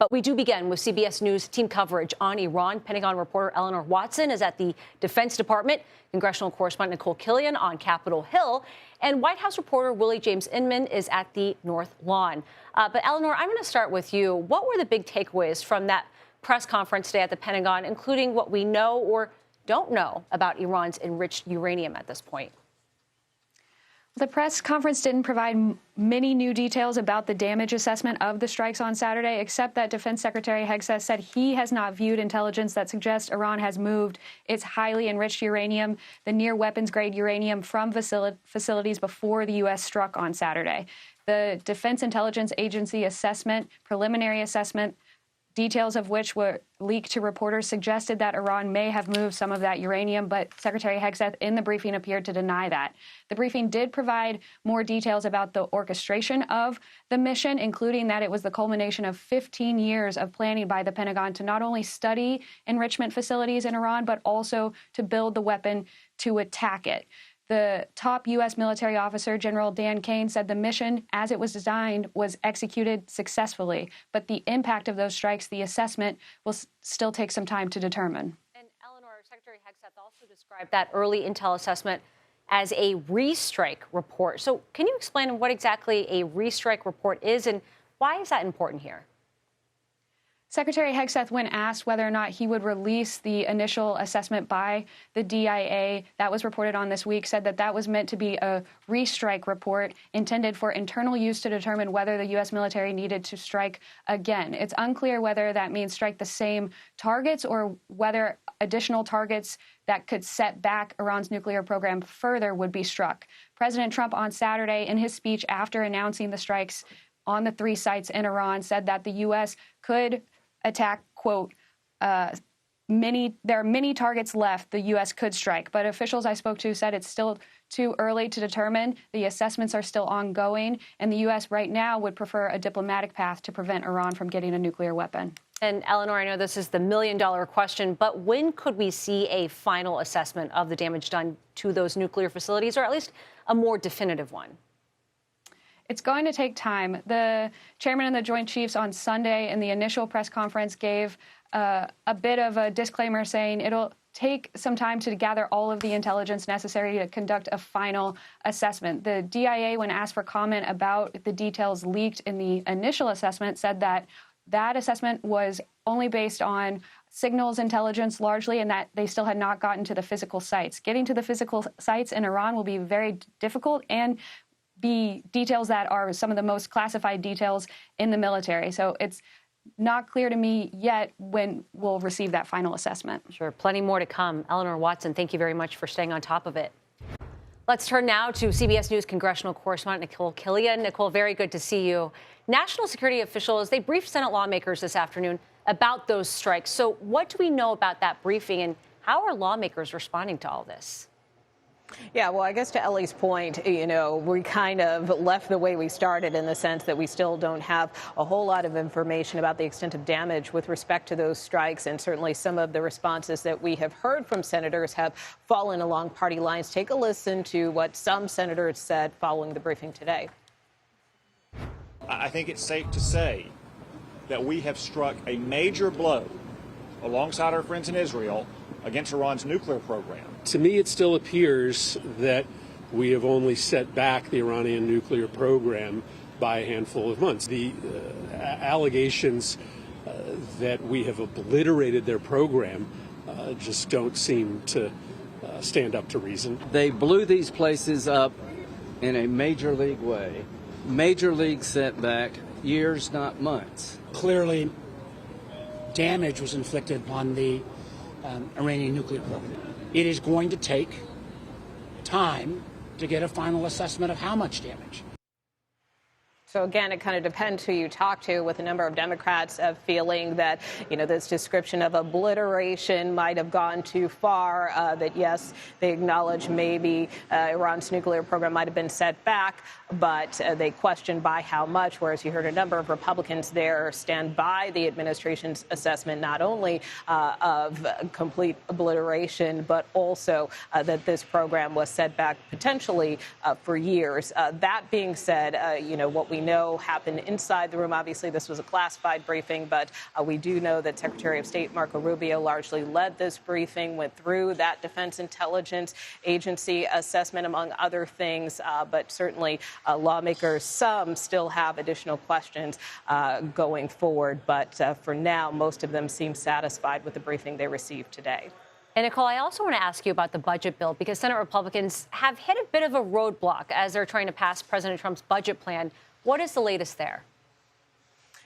But we do begin with CBS News team coverage on Iran. Pentagon reporter Eleanor Watson is at the Defense Department. Congressional correspondent Nikole Killion on Capitol Hill. And White House reporter Willie James Inman is at the North Lawn. But Eleanor, I'm going to start with you. What were the big takeaways from that press conference today at the Pentagon, including what we know or don't know about Iran's enriched uranium at this point? The press conference didn't provide many new details about the damage assessment of the strikes on Saturday, except that Defense Secretary Hegseth said he has not viewed intelligence that suggests Iran has moved its highly enriched uranium, the near weapons-grade uranium, from facilities before the U.S. struck on Saturday. The Defense Intelligence Agency assessment, preliminary assessment, details of which were leaked to reporters, suggested that Iran may have moved some of that uranium, but Secretary Hegseth in the briefing appeared to deny that. The briefing did provide more details about the orchestration of the mission, including that it was the culmination of 15 years of planning by the Pentagon to not only study enrichment facilities in Iran, but also to build the weapon to attack it. The top U.S. military officer, General Dan Kane, said the mission, as it was designed, was executed successfully. But the impact of those strikes, the assessment, will still take some time to determine. And Eleanor, Secretary Hegseth also described that early intel assessment as a restrike report. So can you explain what exactly a restrike report is and why is that important here? Secretary Hegseth, when asked whether or not he would release the initial assessment by the DIA that was reported on this week, said that that was meant to be a restrike report intended for internal use to determine whether the U.S. military needed to strike again. It's unclear whether that means strike the same targets or whether additional targets that could set back Iran's nuclear program further would be struck. President Trump on Saturday, in his speech after announcing the strikes on the 3 sites in Iran, said that the U.S. could attack, quote, there are many targets left the U.S. could strike. But officials I spoke to said it's still too early to determine. The assessments are still ongoing. And the U.S. right now would prefer a diplomatic path to prevent Iran from getting a nuclear weapon. And Eleanor, I know this is the million-dollar question, but when could we see a final assessment of the damage done to those nuclear facilities, or at least a more definitive one? It's going to take time. The chairman and the Joint Chiefs on Sunday in the initial press conference gave a bit of a disclaimer saying it'll take some time to gather all of the intelligence necessary to conduct a final assessment. The DIA, when asked for comment about the details leaked in the initial assessment, said that that assessment was only based on signals intelligence largely, and that they still had not gotten to the physical sites. Getting to the physical sites in Iran will be very difficult and be details that are some of the most classified details in the military. So it's not clear to me yet when we'll receive that final assessment. Sure, plenty more to come. Eleanor Watson, thank you very much for staying on top of it. Let's turn now to CBS News Congressional correspondent Nikole Killion. Nikole, very good to see you. National security officials, they briefed Senate lawmakers this afternoon about those strikes. So what do we know about that briefing, and how are lawmakers responding to all this? Yeah, well, I guess to Ellie's point, we kind of left the way we started in the sense that we still don't have a whole lot of information about the extent of damage with respect to those strikes. And certainly some of the responses that we have heard from senators have fallen along party lines. Take a listen to what some senators said following the briefing today. I think it's safe to say that we have struck a major blow alongside our friends in Israel against Iran's nuclear program. To me, it still appears that we have only set back the Iranian nuclear program by a handful of months. The allegations that we have obliterated their program just don't seem to stand up to reason. They blew these places up in a major league way. Major league setback, years, not months. Clearly, damage was inflicted upon the Iranian nuclear program. It is going to take time to get a final assessment of how much damage. So again, it kind of depends who you talk to, with a number of Democrats feeling that, this description of obliteration might have gone too far, that, yes, they acknowledge maybe Iran's nuclear program might have been set back, but they question by how much, whereas you heard a number of Republicans there stand by the administration's assessment, not only of complete obliteration, but also that this program was set back potentially for years. That being said, what we know happened inside the room. Obviously, this was a classified briefing, but we do know that Secretary of State Marco Rubio largely led this briefing, went through that Defense Intelligence Agency assessment, among other things. But certainly lawmakers, some still have additional questions going forward. But for now, most of them seem satisfied with the briefing they received today. And Nikole, I also want to ask you about the budget bill, because Senate Republicans have hit a bit of a roadblock as they're trying to pass President Trump's budget plan. What is the latest there?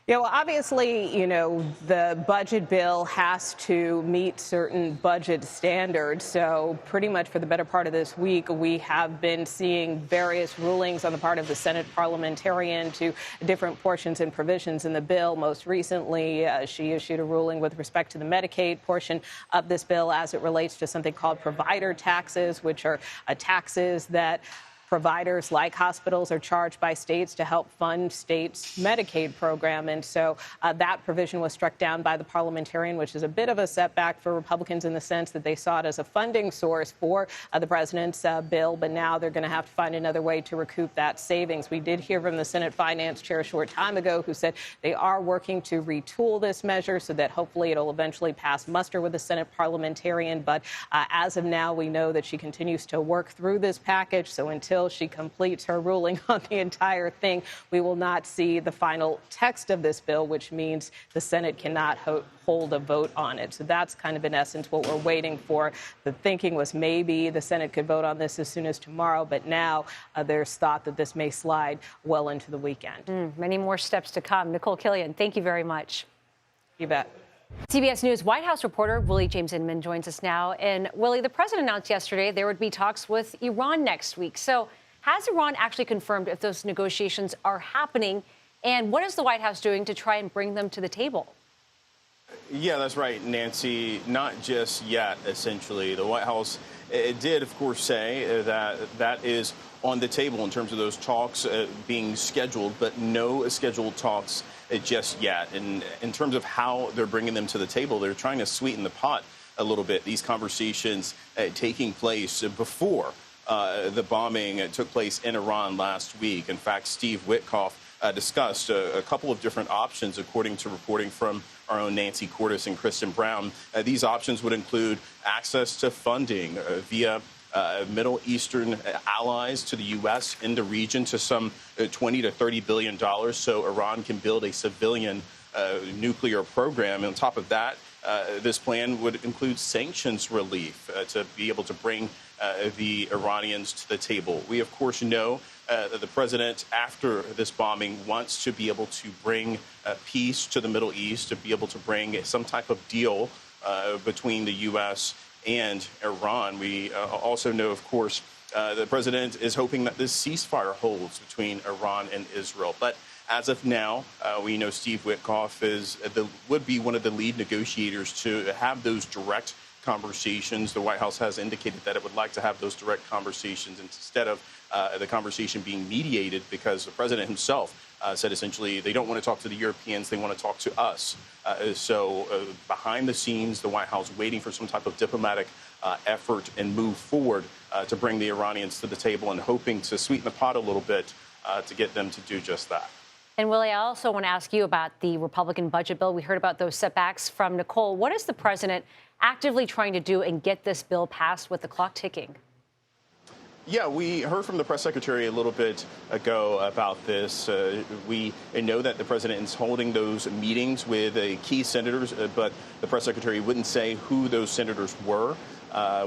Yeah, well, obviously, the budget bill has to meet certain budget standards. So pretty much for the better part of this week, we have been seeing various rulings on the part of the Senate parliamentarian to different portions and provisions in the bill. Most recently, she issued a ruling with respect to the Medicaid portion of this bill as it relates to something called provider taxes, which are taxes that providers like hospitals are charged by states to help fund states' Medicaid program. And so that provision was struck down by the parliamentarian, which is a bit of a setback for Republicans in the sense that they saw it as a funding source for the president's bill. But now they're going to have to find another way to recoup that savings. We did hear from the Senate Finance Chair a short time ago who said they are working to retool this measure so that hopefully it'll eventually pass muster with the Senate parliamentarian. But as of now, we know that she continues to work through this package. So until she completes her ruling on the entire thing, we will not see the final text of this bill, which means the Senate cannot hold a vote on it. So that's kind of, in essence, what we're waiting for. The thinking was maybe the Senate could vote on this as soon as tomorrow, but now there's thought that this may slide well into the weekend. Many more steps to come. Nikole Killion, thank you very much. You bet. CBS News White House reporter Willie James Inman joins us now. And Willie, the president announced yesterday there would be talks with Iran next week. So has Iran actually confirmed if those negotiations are happening? And what is the White House doing to try and bring them to the table? Yeah, that's right, Nancy. Not just yet, essentially. The White House did, of course, say that that is on the table in terms of those talks being scheduled, but no scheduled talks just yet. And in terms of how they're bringing them to the table, they're trying to sweeten the pot a little bit. These conversations taking place before the bombing took place in Iran last week. In fact, Steve Witkoff discussed a couple of different options, according to reporting from our own Nancy Cordes and Kristen Brown. These options would include access to funding via Middle Eastern allies to the U.S. in the region to some $20 to $30 billion, so Iran can build a civilian nuclear program. And on top of that, this plan would include sanctions relief to be able to bring the Iranians to the table. We, of course, know that the president, after this bombing, wants to be able to bring peace to the Middle East, to be able to bring some type of deal between the U.S. and Iran. We also know, of course, the president is hoping that this ceasefire holds between Iran and Israel. But as of now, we know Steve Witkoff would be one of the lead negotiators to have those direct conversations. The White House has indicated that it would like to have those direct conversations instead of the conversation being mediated, because the president himself said essentially they don't want to talk to the Europeans, they want to talk to us. So behind the scenes, the White House waiting for some type of diplomatic effort and move forward to bring the Iranians to the table and hoping to sweeten the pot a little bit to get them to do just that. And Willie, I also want to ask you about the Republican budget bill. We heard about those setbacks from Nikole. What is the president actively trying to do and get this bill passed with the clock ticking? Yeah, we heard from the press secretary a little bit ago about this. We know that the president is holding those meetings with key senators, but the press secretary wouldn't say who those senators were.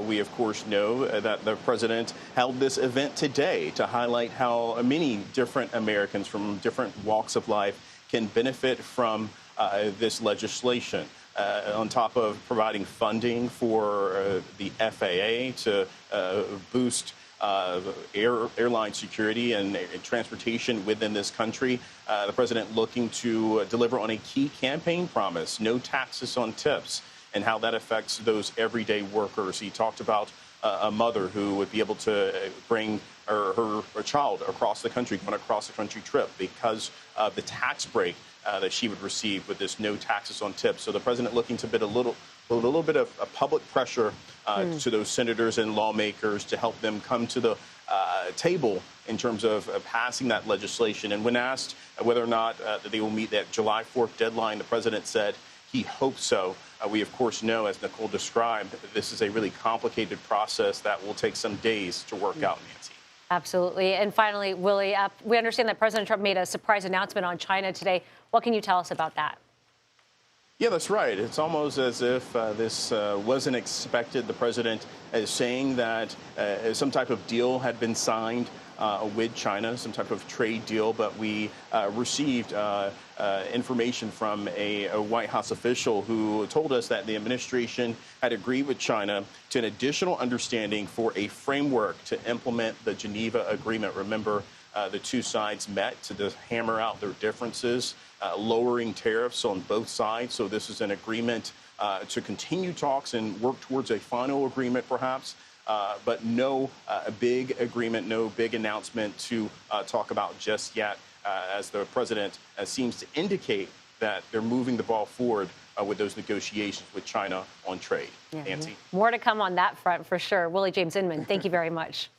We, of course, know that the president held this event today to highlight how many different Americans from different walks of life can benefit from this legislation. On top of providing funding for the FAA to boost airline security and transportation within this country, the president looking to deliver on a key campaign promise, no taxes on tips, and how that affects those everyday workers. He talked about a mother who would be able to bring her child across the country, on a cross-the-country trip because of the tax break that she would receive with this no taxes on tips. So the president looking to put a little bit of public pressure to those senators and lawmakers to help them come to the table in terms of passing that legislation. And when asked whether or not they will meet that July 4th deadline, the president said he hopes so. We, of course, know, as Nikole described, this is a really complicated process that will take some days to work out, Nancy. Absolutely. And finally, Willie, we understand that President Trump made a surprise announcement on China today. What can you tell us about that? Yeah, that's right. It's almost as if this wasn't expected. The president is saying that some type of deal had been signed with China, some type of trade deal, but we received information from a White House official who told us that the administration had agreed with China to an additional understanding for a framework to implement the Geneva Agreement. Remember, the two sides met to hammer out their differences, lowering tariffs on both sides. So this is an agreement to continue talks and work towards a final agreement, perhaps. But no big agreement, no big announcement to talk about just yet, as the president seems to indicate that they're moving the ball forward with those negotiations with China on trade. Nancy? More to come on that front for sure. Willie James Inman, thank you very much.